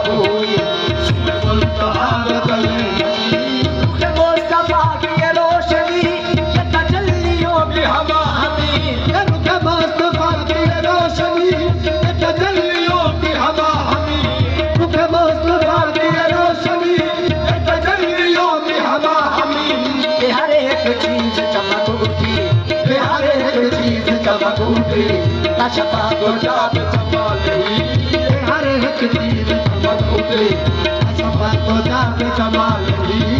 कोई मुस्तफा बदले मुस्तफा की ये रोशनी तजल्लियों की हवा हमी मुस्तफा की ये रोशनी तजल्लियों की हवा हमी मुस्तफा की ये रोशनी तजल्लियों की हवा हमी हर एक चीज चमक उठी हर एक चीज चमक उठी शफा को जाब संभाली हर एक चीज चमक उठी शफा को जाब संभाली